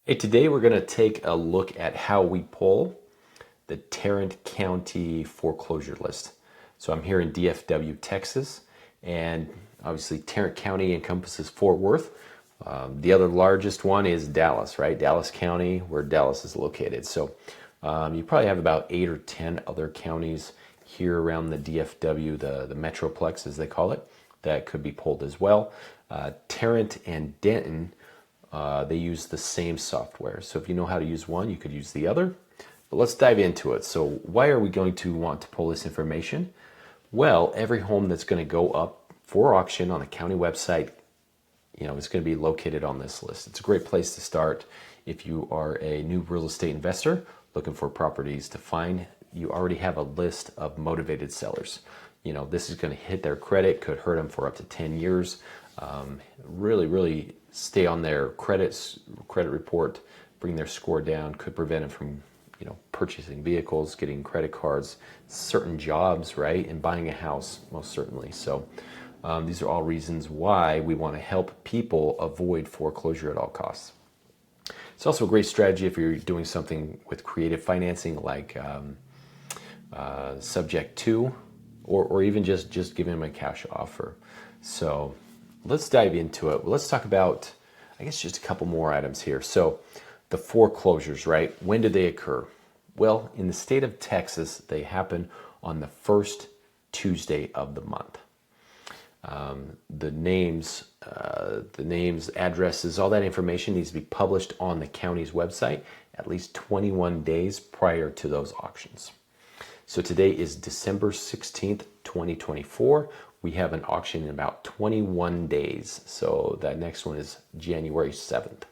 Hey, today we're going to take a look at how we pull the Tarrant County foreclosure list. So I'm here in DFW, Texas, and obviously Tarrant County encompasses Fort Worth. The other largest one is Dallas, right? Dallas County, where Dallas is located. So you probably have about 8 or 10 other counties here around the DFW, the Metroplex as they call it, that could be pulled as well. Tarrant and Denton, they use the same software. So if you know how to use one, you could use the other. But let's dive into it. So why are we going to want to pull this information? Well, every home that's going to go up for auction on a county website, is going to be located on this list. It's a great place to start if you are a new real estate investor looking for properties to find. You already have a list of motivated sellers. This is going to hit their credit, could hurt them for up to 10 years. Really stay on their credit report, bring their score down, could prevent them from purchasing vehicles, getting credit cards, certain jobs, right, and buying a house, most certainly. So these are all reasons why we want to help people avoid foreclosure at all costs. It's also a great strategy if you're doing something with creative financing like subject to, or even just giving them a cash offer. So let's dive into it. Let's talk about, I guess, just a couple more items here. So the foreclosures, right? When do they occur? Well, in the state of Texas, they happen on the first Tuesday of the month. The names, addresses, all that information needs to be published on the county's website at least 21 days prior to those auctions. So today is December 16th, 2024. We have an auction in about 21 days. So that next one is January 7th.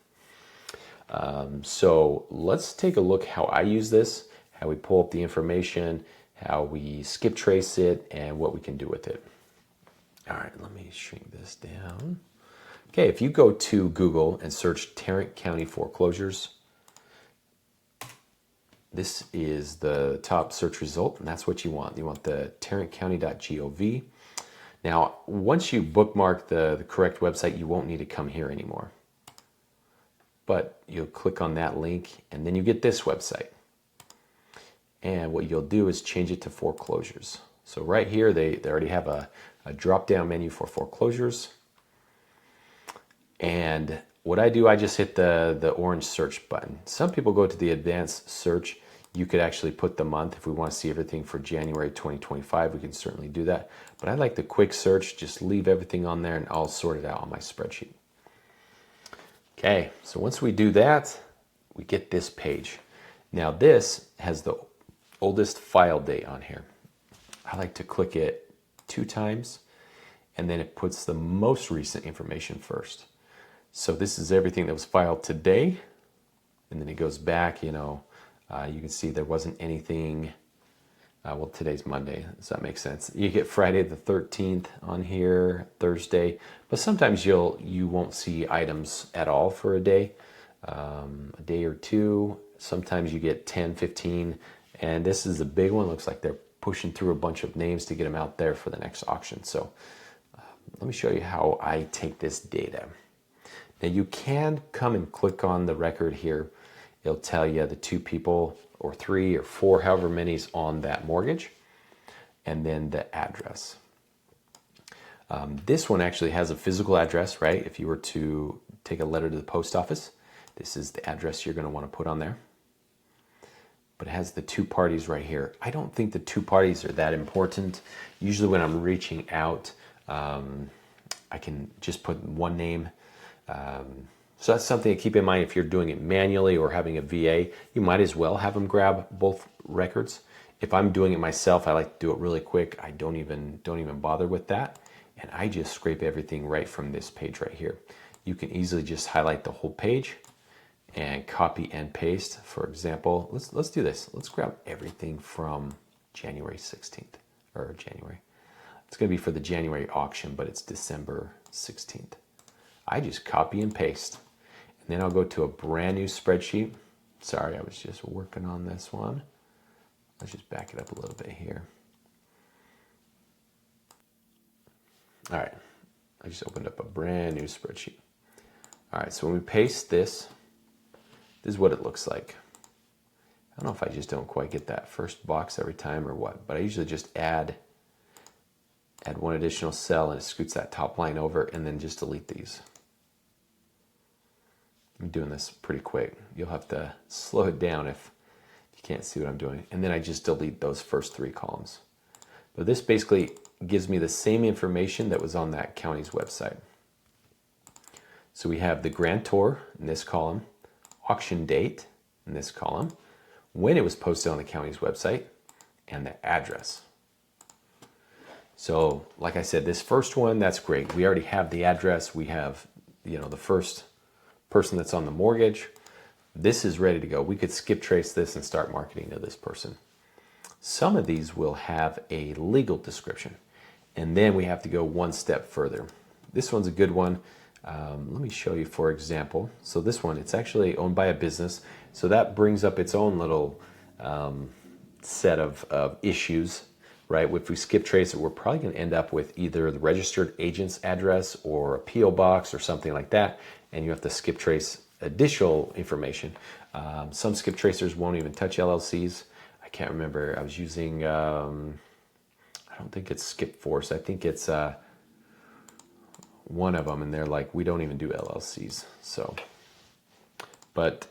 So let's take a look how I use this, how we pull up the information, how we skip trace it, and what we can do with it. All right, let me shrink this down. Okay, if you go to Google and search Tarrant County foreclosures, this is the top search result, and that's what you want. You want the tarrantcounty.gov. Now, once you bookmark the correct website, you won't need to come here anymore. But you'll click on that link, and then you get this website. And what you'll do is change it to foreclosures. So right here, they already have a drop-down menu for foreclosures. And what I do, I just hit the orange search button. Some people go to the advanced search. You could actually put the month. If we want to see everything for January 2025, we can certainly do that. But I like the quick search, just leave everything on there and I'll sort it out on my spreadsheet. Okay, so once we do that, we get this page. Now this has the oldest file date on here. I like to click it 2 times and then it puts the most recent information first. So this is everything that was filed today, and then it goes back, you can see there wasn't anything, well, today's Monday, does that make sense? You get Friday the 13th on here, Thursday, but sometimes you won't see items at all for a day or two. Sometimes you get 10, 15, and this is a big one. Looks like they're pushing through a bunch of names to get them out there for the next auction. So let me show you how I take this data. Now you can come and click on the record here. It'll tell you the 2 people or 3 or 4, however many is on that mortgage, and then the address. This one actually has a physical address, right? If you were to take a letter to the post office, this is the address you're going to want to put on there. But it has the 2 parties right here. I don't think the 2 parties are that important. Usually when I'm reaching out, I can just put one name. So that's something to keep in mind if you're doing it manually or having a VA. You might as well have them grab both records. If I'm doing it myself, I like to do it really quick. I don't even bother with that. And I just scrape everything right from this page right here. You can easily just highlight the whole page and copy and paste. For example, let's do this. Let's grab everything from January 16th, or January. It's going to be for the January auction, but it's December 16th. I just copy and paste. And then I'll go to a brand new spreadsheet. Sorry, I was just working on this one. Let's just back it up a little bit here. All right, I just opened up a brand new spreadsheet. All right, so when we paste this, this is what it looks like. I don't know if I just don't quite get that first box every time or what, but I usually just add one additional cell and it scoots that top line over, and then just delete these. I'm doing this pretty quick. You'll have to slow it down if you can't see what I'm doing. And then I just delete those first 3 columns. But this basically gives me the same information that was on that county's website. So we have the grantor in this column, auction date in this column, when it was posted on the county's website, and the address. So like I said, this first one, that's great. We already have the address. We have, the first person that's on the mortgage. This is ready to go. We could skip trace this and start marketing to this person. Some of these will have a legal description, and then we have to go one step further. This one's a good one. Let me show you, for example. So this one, it's actually owned by a business. So that brings up its own little set of issues, right? If we skip trace it, we're probably going to end up with either the registered agent's address or a P.O. box or something like that. And you have to skip trace additional information. Some skip tracers won't even touch LLCs. I can't remember. I was using, I don't think it's Skip Force. I think it's one of them, and they're like, we don't even do LLCs. So, but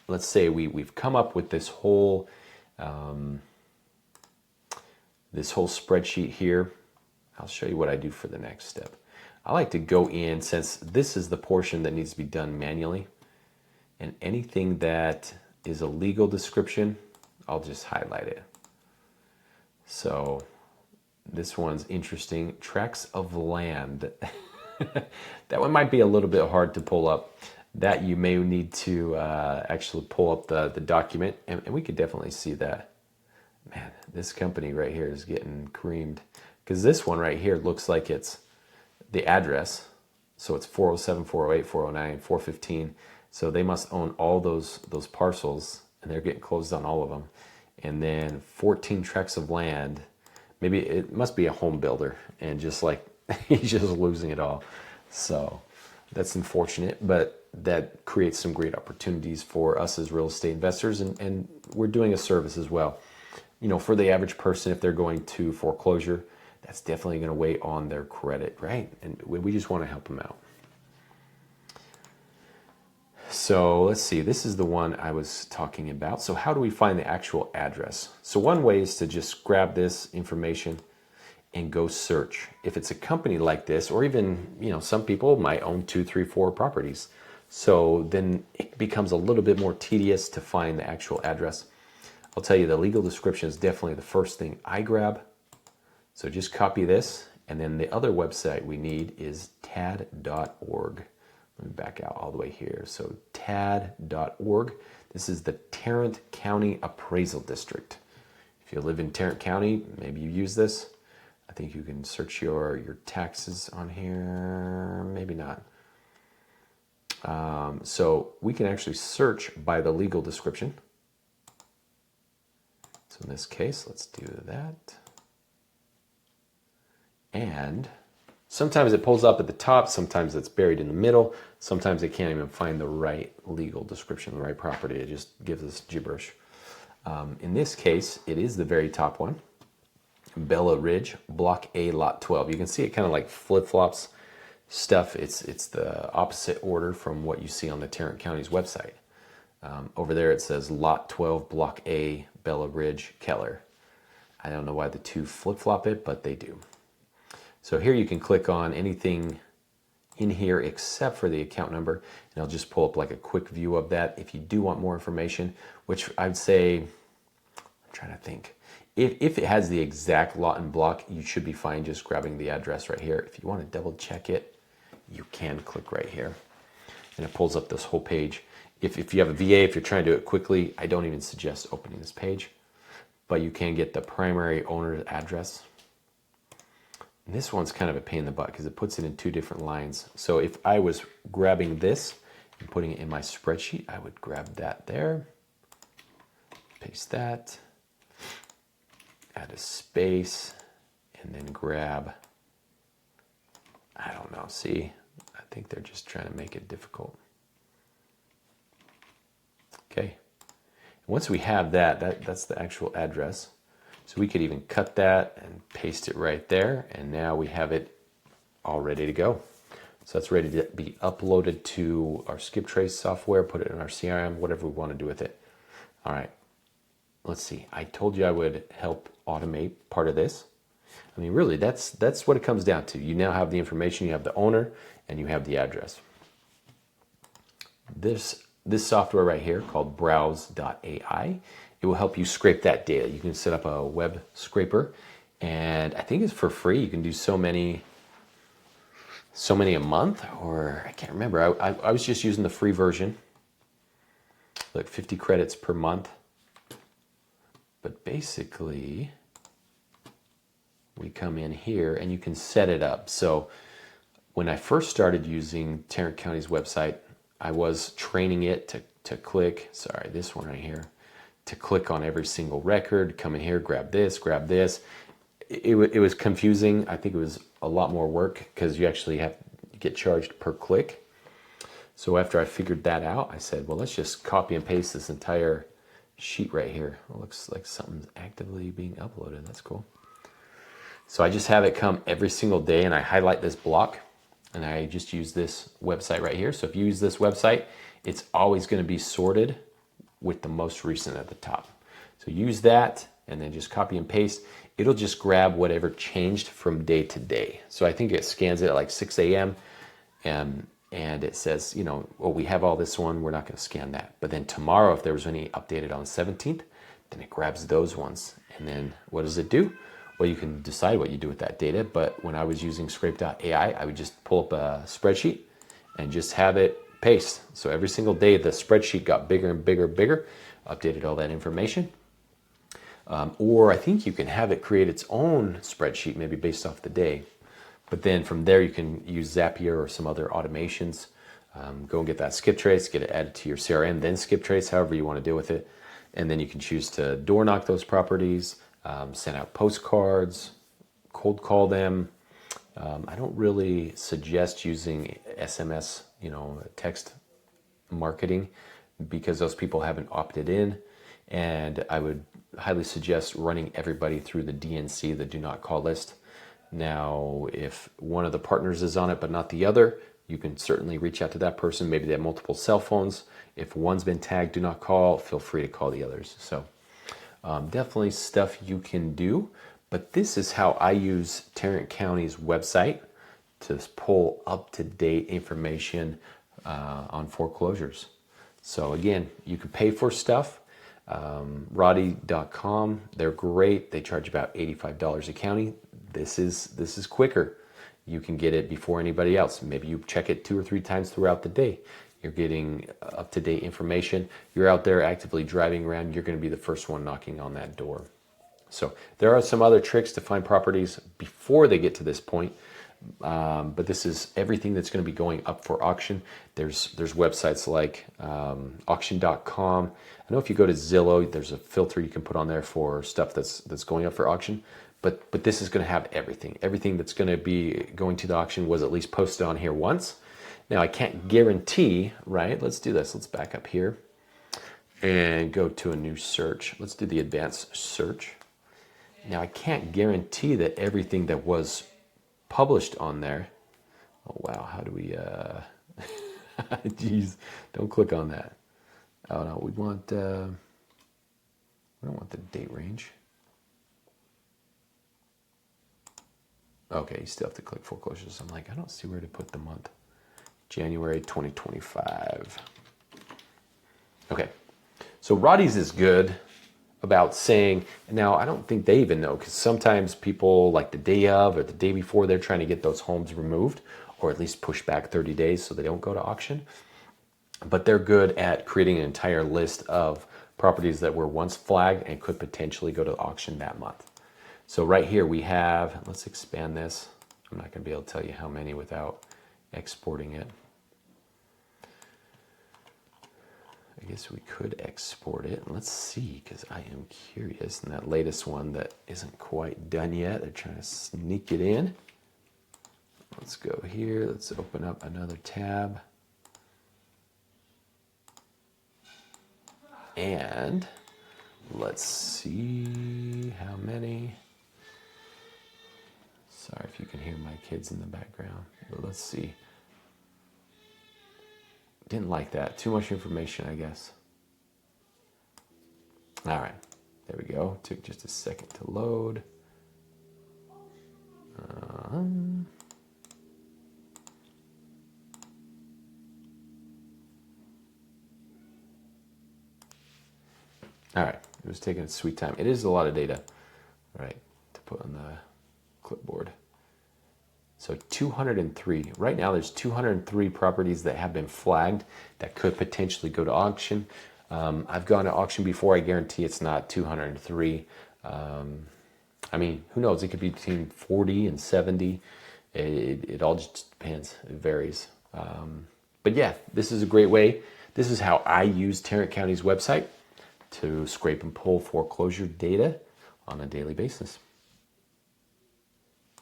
let's say we've come up with this whole spreadsheet here. I'll show you what I do for the next step. I like to go in, since this is the portion that needs to be done manually, and anything that is a legal description, I'll just highlight it. So this one's interesting. Tracts of land. That one might be a little bit hard to pull up. That you may need to actually pull up the document, and we could definitely see that. Man, this company right here is getting creamed, because this one right here looks like it's the address. So it's 407, 408, 409, 415. So they must own all those parcels, and they're getting closed on all of them. And then 14 tracts of land. Maybe it must be a home builder, and just like he's just losing it all. So that's unfortunate, but that creates some great opportunities for us as real estate investors, and we're doing a service as well. For the average person, if they're going to foreclosure, that's definitely going to weigh on their credit, right? And we just want to help them out. So let's see, this is the one I was talking about. So how do we find the actual address? So one way is to just grab this information and go search. If it's a company like this, or even, some people might own 2, 3, 4 properties. So then it becomes a little bit more tedious to find the actual address. I'll tell you, the legal description is definitely the first thing I grab. So just copy this, and then the other website we need is tad.org. Let me back out all the way here. So tad.org. This is the Tarrant County Appraisal District. If you live in Tarrant County, maybe you use this. I think you can search your taxes on here. Maybe not. So we can actually search by the legal description. So in this case, let's do that. And sometimes it pulls up at the top, sometimes it's buried in the middle, sometimes it can't even find the right legal description, the right property. It just gives us gibberish. In this case, it is the very top one. Bella Ridge, Block A, Lot 12. You can see it kind of like flip-flops stuff. It's the opposite order from what you see on the Tarrant County's website. Over there it says Lot 12, Block A, Bella Ridge, Keller. I don't know why the two flip-flop it, but they do. So here you can click on anything in here except for the account number, and I'll just pull up like a quick view of that. If you do want more information, which I'd say, I'm trying to think. If it has the exact lot and block, you should be fine just grabbing the address right here. If you want to double check it, you can click right here, and it pulls up this whole page. If you have a VA, if you're trying to do it quickly, I don't even suggest opening this page, but you can get the primary owner's address. And this one's kind of a pain in the butt because it puts it in 2 different lines. So if I was grabbing this and putting it in my spreadsheet, I would grab that there, paste that, add a space, and then grab, I don't know, see, I think they're just trying to make it difficult. Okay. Once we have that, that's the actual address. So we could even cut that and paste it right there. And now we have it all ready to go. So that's ready to be uploaded to our skip trace software, put it in our CRM, whatever we want to do with it. All right, let's see. I told you I would help automate part of this. I mean, really, that's what it comes down to. You now have the information, you have the owner, and you have the address. This software right here called browse.ai, it will help you scrape that data. You can set up a web scraper, and I think it's for free. You can do so many a month, or I can't remember. I was just using the free version, like 50 credits per month. But basically, we come in here and you can set it up. So when I first started using Tarrant County's website, I was training it to click, sorry, this one right here, to click on every single record, come in here, grab this, grab this. It was confusing. I think it was a lot more work because you actually have to get charged per click. So after I figured that out, I said, well, let's just copy and paste this entire sheet right here. It looks like something's actively being uploaded. That's cool. So I just have it come every single day, and I highlight this block, and I just use this website right here. So if you use this website, it's always going to be sorted with the most recent at the top. So use that and then just copy and paste. It'll just grab whatever changed from day to day. So I think it scans it at like 6 a.m. and it says, you know, well, we have all this one, we're not going to scan that. But then tomorrow, if there was any updated on the 17th, then it grabs those ones. And then what does it do? Well, you can decide what you do with that data. But when I was using scrape.ai, I would just pull up a spreadsheet and just have it paste. So every single day, the spreadsheet got bigger and bigger and bigger, updated all that information. Or I think you can have it create its own spreadsheet, maybe based off the day. But then from there, you can use Zapier or some other automations. Go and get that skip trace, get it added to your CRM, then skip trace, however you want to deal with it. And then you can choose to door knock those properties, send out postcards, cold call them. I don't really suggest using SMS, text marketing, because those people haven't opted in. And I would highly suggest running everybody through the DNC, the do not call list. Now, if one of the partners is on it but not the other, you can certainly reach out to that person. Maybe they have multiple cell phones. If one's been tagged do not call, feel free to call the others. So definitely stuff you can do. But this is how I use Tarrant County's website to pull up-to-date information on foreclosures. So again, you can pay for stuff. Roddy.com, they're great. They charge about $85 a county. This is quicker. You can get it before anybody else. Maybe you check it 2 or 3 times throughout the day. You're getting up-to-date information. You're out there actively driving around. You're going to be the first one knocking on that door. So there are some other tricks to find properties before they get to this point. But this is everything that's going to be going up for auction. There's websites like auction.com. I know if you go to Zillow, there's a filter you can put on there for stuff that's going up for auction. But this is going to have everything. Everything that's going to be going to the auction was at least posted on here once. Now, I can't guarantee, right? Let's do this. Let's back up here and go to a new search. Let's do the advanced search. Now, I can't guarantee that everything that was published on there. Oh, wow. How do we, geez, don't click on that. Oh, no, we don't want the date range. Okay, you still have to click foreclosures. I'm like, I don't see where to put the month. January 2025. Okay, so Roddy's is good about saying, now I don't think they even know, because sometimes people like the day of or the day before, they're trying to get those homes removed or at least push back 30 days so they don't go to auction. But they're good at creating an entire list of properties that were once flagged and could potentially go to auction that month. So right here we have, let's expand this. I'm not going to be able to tell you how many without exporting it. I guess we could export it. Let's see, because I am curious. And that latest one that isn't quite done yet, they're trying to sneak it in. Let's go here. Let's open up another tab. And let's see how many. Sorry if you can hear my kids in the background, but let's see. Didn't like that. Too much information, I guess. All right, there we go. Took just a second to load. All right, it was taking its sweet time. It is a lot of data, right, to put on the clipboard. So 203. Right now there's 203 properties that have been flagged that could potentially go to auction. I've gone to auction before. I guarantee it's not 203. I mean, who knows? It could be between 40 and 70. It all just depends. It varies. But yeah, this is a great way. This is how I use Tarrant County's website to scrape and pull foreclosure data on a daily basis.